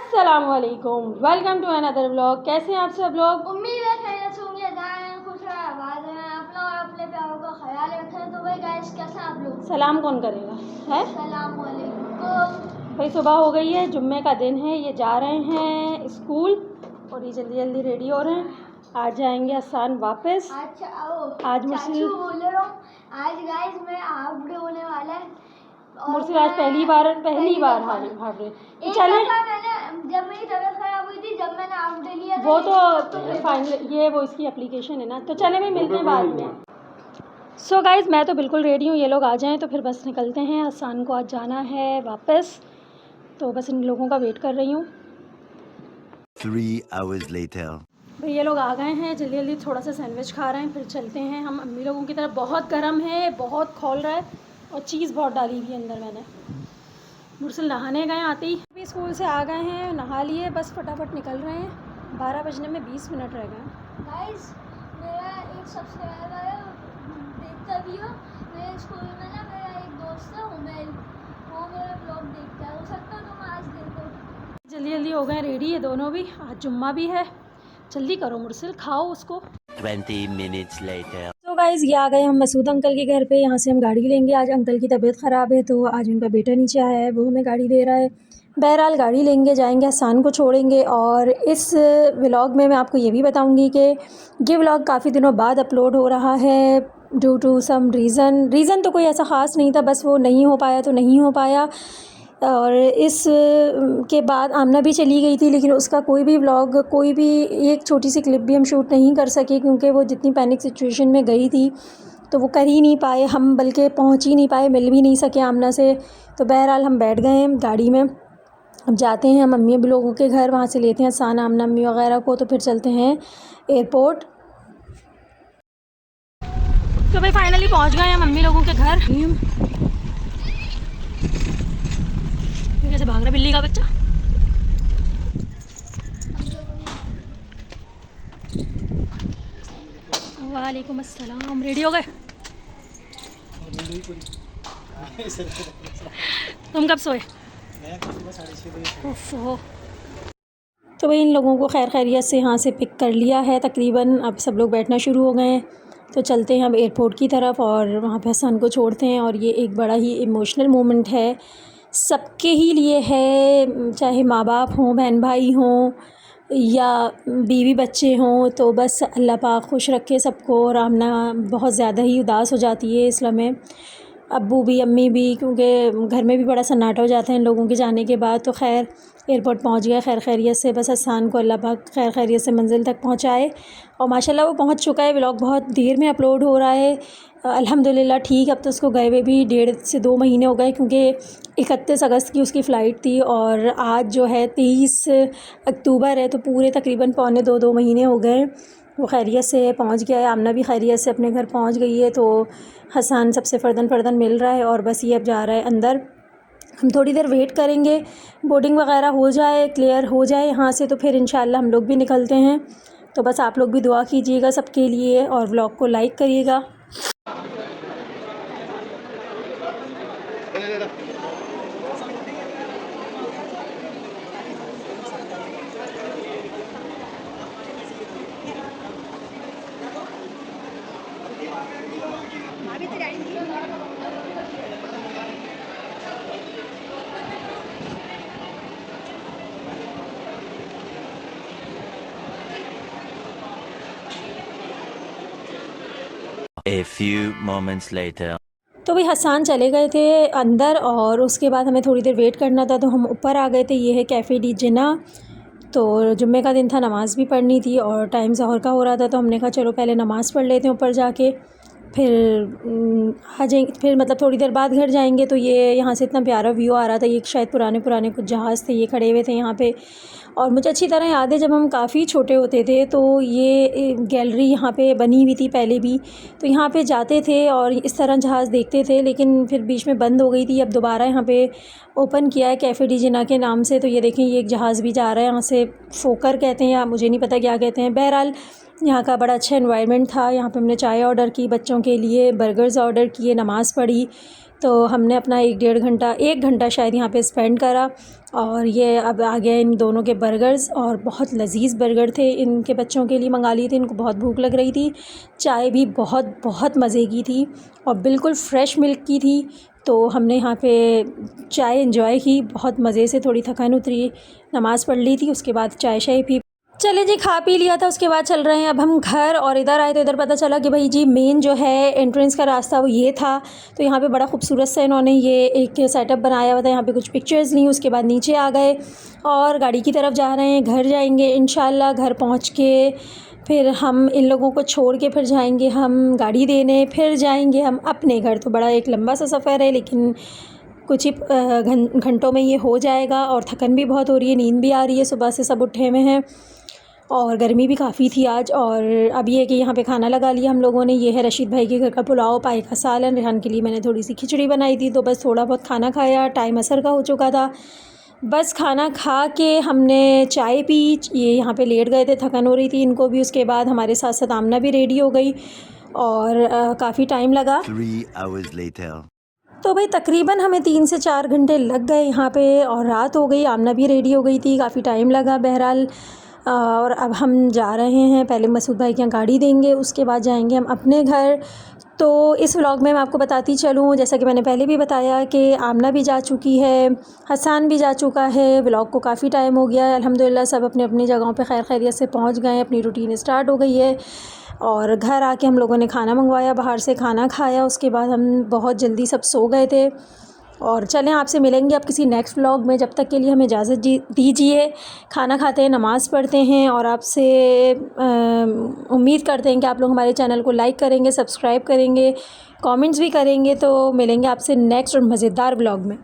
अस्सलामुअलैकुम, welcome to another vlog. कैसे हैं आप सब लोग? उम्मीद है खैरियत से होंगे। खुश रहे आबाद रहें आप लोग और अपने प्यारों का ख्याल रखें। तो भाई गाइस, कैसे हैं आप लोग? सलाम कौन करेगा है? अस्सलामुअलैकुम। भाई सुबह हो गई है, जुम्मे का दिन है, ये जा रहे हैं स्कूल और ये जल्दी जल्दी रेडी हो रहे हैं। आज जाएंगे हसन वापस। आज मुर्सिल बोल रहा हूँ, आज गाइस मैं हाफ डे होने वाला है। मुर्सिल आज पहली बार हाफ डे। चले, जब मेरी तबीयत खराब हुई थी, जब मैंने हाफ डे लिया वो तो फाइनल ये वो इसकी एप्लीकेशन है ना। तो चले भाई, मिलते हैं बाद में। सो गाइज़, मैं तो बिल्कुल रेडी हूँ, ये लोग आ जाएं तो फिर बस निकलते हैं। हसन को आज जाना है वापस, तो बस इन लोगों का वेट कर रही हूँ। 3 hours later. भाई ये लोग आ गए हैं, जल्दी जल्दी थोड़ा सा सैंडविच खा रहे हैं, फिर चलते हैं हम अम्मी लोगों की तरफ। बहुत गर्म है, बहुत खौल रहा है और चीज़ बहुत डाली हुई है अंदर मैंने। मुर्सिल नहाने गए आते ही, अभी स्कूल से आ गए हैं, नहा लिए, बस फटाफट निकल रहे हैं। 12 बजने में 20 मिनट रह गए हैं। गाइस, मेरा एक सब्सक्राइबर है, देखता भी हो। मेरे स्कूल में ना मेरा एक दोस्त है उमेर, वो मेरा ब्लॉग देखता है। हो सकता है तुम आज देखो। जल्दी जल्दी हो गए रेडी है दोनों भी, आज जुम्मा भी है। जल्दी करो मुर्सिल, खाओ उसको। 20 minutes later. तो गाइज़, ये आ गए हम मसूद अंकल के घर पे। यहाँ से हम गाड़ी लेंगे। आज अंकल की तबीयत ख़राब है, तो आज उनका बेटा नीचे आया है, वो हमें गाड़ी दे रहा है। बहरहाल गाड़ी लेंगे, जाएंगे, हसन को छोड़ेंगे। और इस व्लॉग में मैं आपको ये भी बताऊंगी कि ये व्लॉग काफ़ी दिनों बाद अपलोड हो रहा है ड्यू टू सम रीज़न तो कोई ऐसा ख़ास नहीं था, बस वो नहीं हो पाया तो नहीं हो पाया। और इस के बाद आमना भी चली गई थी, लेकिन उसका कोई भी व्लॉग, कोई भी एक छोटी सी क्लिप भी हम शूट नहीं कर सके, क्योंकि वो जितनी पैनिक सिचुएशन में गई थी तो वो कर ही नहीं पाए हम, बल्कि पहुंच ही नहीं पाए, मिल भी नहीं सके आमना से। तो बहरहाल हम बैठ गए हैं गाड़ी में। अब जाते हैं हम अम्मी लोगों के घर, वहाँ से लेते हैं सान, आमना, अम्मी वगैरह को, तो फिर चलते हैं एयरपोर्ट। तो भाई फाइनली पहुँच गए हम अम्मी लोगों के घर। कैसे भाग रहा बिल्ली का बच्चा। वालेकुम अस्सलाम। रेडी हो गए? तुम कब सोए? ओफो। तो भाई इन लोगों को खैर खैरियत से यहाँ से पिक कर लिया है तकरीबन। अब सब लोग बैठना शुरू हो गए हैं, तो चलते हैं हम एयरपोर्ट की तरफ और वहाँ पे हसन को छोड़ते हैं। और ये एक बड़ा ही इमोशनल मोमेंट है, सबके ही लिए है, चाहे माँ बाप हों, बहन भाई हों या बीवी बच्चे हों। तो बस अल्लाह पाक खुश रखे सबको। और आमना बहुत ज़्यादा ही उदास हो जाती है इस लम्हे, अब्बू भी, अम्मी भी, क्योंकि घर में भी बड़ा सन्नाटा हो जाता है इन लोगों के जाने के बाद। तो खैर एयरपोर्ट पहुंच गया खैर खैरियत से। बस हसन को अल्लाह पाक खैर खैरियत से मंजिल तक पहुंचाए। और माशाल्लाह वो पहुंच चुका है। व्लॉग बहुत देर में अपलोड हो रहा है अल्हम्दुलिल्लाह। ठीक, अब तो उसको गए हुए भी 1.5 से 2 महीने हो गए, क्योंकि 31 अगस्त की उसकी फ़्लाइट थी और आज जो है 23 अक्टूबर है, तो पूरे तकरीबन पौने 2 महीने हो गए। वो खैरियत से पहुंच गया है। आमना भी खैरियत से अपने घर पहुंच गई है। तो हसन सबसे फ़र्दन मिल रहा है और बस ये अब जा रहा है अंदर। हम थोड़ी देर वेट करेंगे, बोर्डिंग वगैरह हो जाए, क्लियर हो जाए यहाँ से, तो फिर इंशाल्लाह हम लोग भी निकलते हैं। तो बस आप लोग भी दुआ कीजिएगा सबके लिए और व्लॉग को लाइक करिएगा। A few moments later. तो भाई हसन चले गए थे अंदर और उसके बाद हमें थोड़ी देर वेट करना था, तो हम ऊपर आ गए थे। ये है कैफ़े डी जिन्ना। तो जुम्मे का दिन था, नमाज़ भी पढ़नी थी और टाइम ज़ोहर का हो रहा था, तो हमने कहा चलो पहले नमाज़ पढ़ लेते हैं ऊपर जाके, फिर आ जाएंगे, फिर मतलब थोड़ी देर बाद घर जाएंगे। तो ये यहाँ से इतना प्यारा व्यू आ रहा था। ये शायद पुराने कुछ जहाज़ थे, ये खड़े हुए थे यहाँ पे। और मुझे अच्छी तरह याद है, जब हम काफ़ी छोटे होते थे तो ये गैलरी यहाँ पे बनी हुई थी पहले भी, तो यहाँ पे जाते थे और इस तरह जहाज़ देखते थे, लेकिन फिर बीच में बंद हो गई थी। अब दोबारा यहाँ पे ओपन किया है कैफ़े डी जिन्ना के नाम से। तो ये देखें, ये एक जहाज़ भी जा रहा है यहाँ से, फोकर कहते हैं या मुझे नहीं पता क्या कहते हैं। बहरहाल यहाँ का बड़ा अच्छा एनवायरनमेंट था। यहाँ पे हमने चाय ऑर्डर की, बच्चों के लिए बर्गर्स ऑर्डर किए, नमाज़ पढ़ी। तो हमने अपना 1 घंटा शायद यहाँ पे स्पेंड करा। और ये अब आ गया इन दोनों के बर्गर्स, और बहुत लजीज़ बर्गर थे। इनके बच्चों के लिए मंगा लिए थे, इनको बहुत भूख लग रही थी। चाय भी बहुत बहुत मज़े की थी और बिल्कुल फ़्रेश मिल्क की थी। तो हमने यहाँ पे चाय एंजॉय की, बहुत मज़े से। थोड़ी थकान उतरी, नमाज़ पढ़ ली थी, उसके बाद चाय शाय पी। चले जी, खा पी लिया था, उसके बाद चल रहे हैं अब हम घर। और इधर आए तो इधर पता चला कि भाई जी मेन जो है एंट्रेंस का रास्ता वो ये था। तो यहाँ पे बड़ा खूबसूरत सा इन्होंने ये एक सेटअप बनाया हुआ था, यहाँ पे कुछ पिक्चर्स ली, उसके बाद नीचे आ गए और गाड़ी की तरफ जा रहे हैं। घर जाएंगे इंशाल्लाह, घर पहुँच के फिर हम इन लोगों को छोड़ के फिर जाएंगे हम गाड़ी देने, फिर जाएंगे हम अपने घर। तो बड़ा एक लंबा सा सफ़र है, लेकिन कुछ ही घंटों में ये हो जाएगा। और थकन भी बहुत हो रही है, नींद भी आ रही है, सुबह से सब उठे हुए हैं और गर्मी भी काफ़ी थी आज। और अब ये कि यहाँ पे खाना लगा लिया हम लोगों ने। ये है रशीद भाई के घर का पुलाव, पाए का सालन। रेहान के लिए मैंने थोड़ी सी खिचड़ी बनाई थी, तो बस थोड़ा बहुत खाना खाया। टाइम असर का हो चुका था, बस खाना खा के हमने चाय पी। ये यहाँ पे लेट गए थे, थकन हो रही थी इनको भी। उसके बाद हमारे साथ साथ आमना भी रेडी हो गई और काफ़ी टाइम लगा। 3 hours later. तो भाई तकरीबन हमें 3 से 4 घंटे लग गए यहाँ पे और रात हो गई। आमना भी रेडी हो गई थी, काफ़ी टाइम लगा बहरहाल। और अब हम जा रहे हैं, पहले मसूद भाई के यहाँ गाड़ी देंगे, उसके बाद जाएंगे हम अपने घर। तो इस व्लॉग में मैं आपको बताती चलूँ, जैसा कि मैंने पहले भी बताया कि आमना भी जा चुकी है, हसन भी जा चुका है। व्लॉग को काफ़ी टाइम हो गया है, अल्हम्दुलिल्लाह सब अपने अपनी जगहों पे खैर खैरियत से पहुँच गए हैं, अपनी रूटीन स्टार्ट हो गई है। और घर आके हम लोगों ने खाना मंगवाया, बाहर से खाना खाया, उसके बाद हम बहुत जल्दी सब सो गए थे। और चलें, आपसे मिलेंगे अब किसी नेक्स्ट व्लॉग में। जब तक के लिए हमें इजाज़त दीजिए। खाना खाते हैं, नमाज़ पढ़ते हैं और आपसे उम्मीद करते हैं कि आप लोग हमारे चैनल को लाइक करेंगे, सब्सक्राइब करेंगे, कमेंट्स भी करेंगे। तो मिलेंगे आपसे नेक्स्ट और मज़ेदार व्लॉग में।